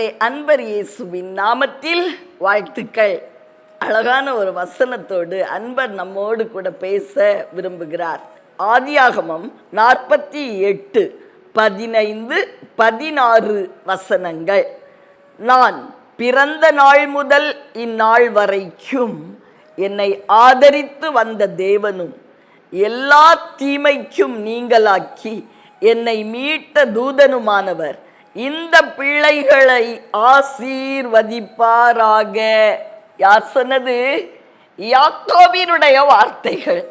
பிரியமானவர்களே, அன்பர் இயேசுவின் நாமத்தில் வாழ்த்துக்கள். அழகான ஒரு வசனத்தோடு அன்பர் நம்மோடு கூட பேச விரும்புகிறார். ஆதியாகமம் 48, 15, 16 வசனங்கள். நான் பிறந்த நாள் முதல் இந்நாள் வரைக்கும் என்னை ஆதரித்து வந்த தேவனும் எல்லா தீமைக்கும் நீங்களாக்கி என்னை மீட்ட தூதனுமானவர் இந்த பிள்ளைகளை ஆசீர்வதிப்பாராக. யார் சொன்னது? யாக்கோபினுடைய வார்த்தைகள்.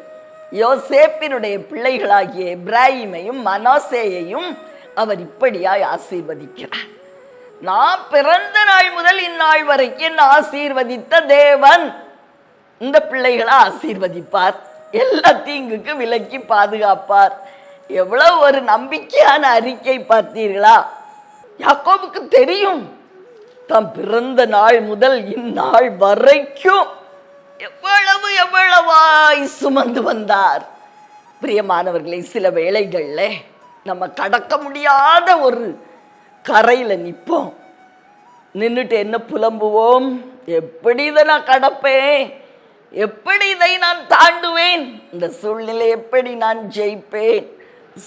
யோசேப்பினுடைய பிள்ளைகளாகிய எப்ராஹிமையும் மனாசேயையும் அவர் இப்படியாய் ஆசீர்வதிக்கிறார். நான் பிறந்த நாள் முதல் இந்நாள் வரைக்கும் ஆசீர்வதித்த தேவன் இந்த பிள்ளைகளை ஆசீர்வதிப்பார், எல்லா தீங்குக்கு விலக்கி பாதுகாப்பார். எவ்வளவு ஒரு நம்பிக்கையான அறிக்கை பார்த்தீர்களா? யாக்கோபுக்கு தெரியும், தாம் பிறந்த நாள் முதல் இந்நாள் வரைக்கும் எவ்வளவாய் சுமந்து வந்தார். பிரியமானவர்களை, சில வேளைகள்ல நம்ம கடக்க முடியாத ஒரு கரையில நிற்போம். நின்றுட்டு என்ன புலம்புவோம்? எப்படி இதை நான் கடப்பேன்? எப்படி இதை நான் தாண்டுவேன்? இந்த சூழ்நிலை எப்படி நான் ஜெயிப்பேன்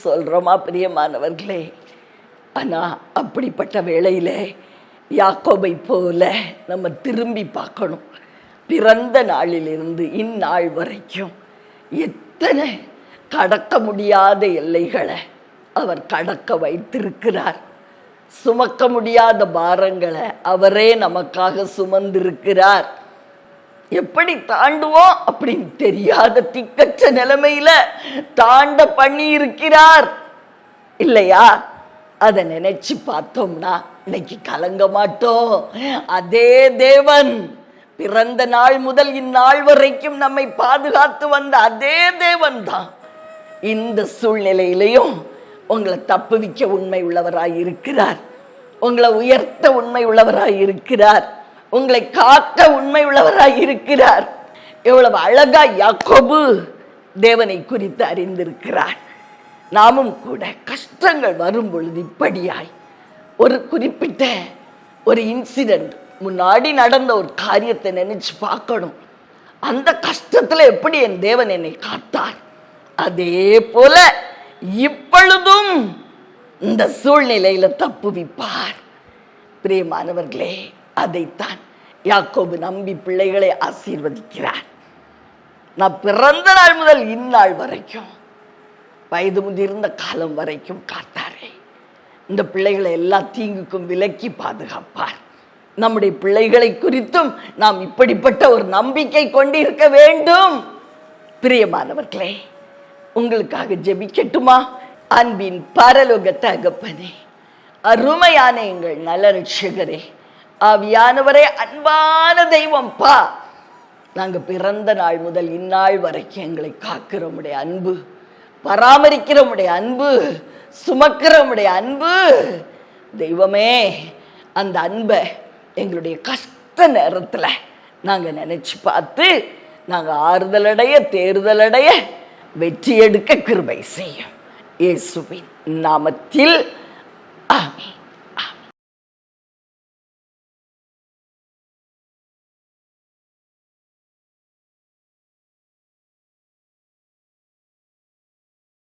சொல்றோமா பிரியமானவர்களே? ஆனா அப்படிப்பட்ட வேளையில யாக்கோபை போல நம்ம திரும்பி பார்க்கணும். பிறந்த நாளிலிருந்து இந்நாள் வரைக்கும் எத்தனை கடக்க முடியாத எல்லைகளை அவர் கடக்க வைத்திருக்கிறார். சுமக்க முடியாத பாரங்களை அவரே நமக்காக சுமந்திருக்கிறார். எப்படி தாண்டுவோம் அப்படின்னு தெரியாத திக்கற்ற நிலைமையில தாண்ட பண்ணி இருக்கிறார் இல்லையா? அதை நினைச்சு பார்த்தோம்னா இன்னைக்கு கலங்க மாட்டோம். அதே தேவன் பிறந்த நாள் முதல் இந்நாள் வரைக்கும் நம்மை பாதுகாத்து வந்த அதே தேவன் தான் இந்த சூழ்நிலையிலையும் உங்களை தப்புவிக்க உண்மை உள்ளவராய் இருக்கிறார், உங்களை உயர்த்த உண்மை உள்ளவராய் இருக்கிறார், உங்களை காக்க உண்மை உள்ளவராய் இருக்கிறார். எவ்வளவு அழகா யாக்கோபு தேவனை குறித்து அறிந்திருக்கிறார். நாமும் கூட கஷ்டங்கள் வரும் பொழுது இப்படியாய் ஒரு குறிப்பிட்ட ஒரு இன்சிடென்ட், முன்னாடி நடந்த ஒரு காரியத்தை நினைச்சு பார்க்கணும். அந்த கஷ்டத்துல எப்படி என் தேவன் என்னை காத்தார், அதே போல இப்பொழுதும் இந்த சூழ்நிலையில தப்புவிப்பார். பிரியமானவர்களே, அதைத்தான் யாக்கோபு நம்பி பிள்ளைகளை ஆசீர்வதிக்கிறார். நான் பிறந்த நாள் முதல் இந்நாள் வரைக்கும் வயது முதிர்ந்த காலம் வரைக்கும் காத்தாரே, இந்த பிள்ளைகளை எல்லா தீங்குக்கும் விலக்கி பாதுகாப்பார். நம்முடைய பிள்ளைகளை குறித்தும் நாம் இப்படிப்பட்ட ஒரு நம்பிக்கை கொண்டிருக்க வேண்டும். பிரியமானவர்களே, உங்களுக்காக ஜெபிக்கட்டுமா? அன்பின் பரலோக தகப்பனே, அருமையான எங்கள் நல்ல ரட்சகரே, ஆவியானவரே, அன்பான தெய்வம்பா, நாங்க பிறந்த நாள் முதல் இந்நாள் வரைக்கும் எங்களை காக்கிறோமுடைய அன்பு, பராமரிக்கிறோமுடைய அன்பு, சுமக்கிறோமுடைய அன்பு தெய்வமே, அந்த அன்பை எங்களுடைய கஷ்ட நேரத்துல நாங்க நினைச்சு பார்த்து நாங்க ஆறுதலடைய, தேறுதலடைய, வெற்றி எடுக்க கிருபை செய்யும். இயேசுவின் நாமத்தில் ஆமென்.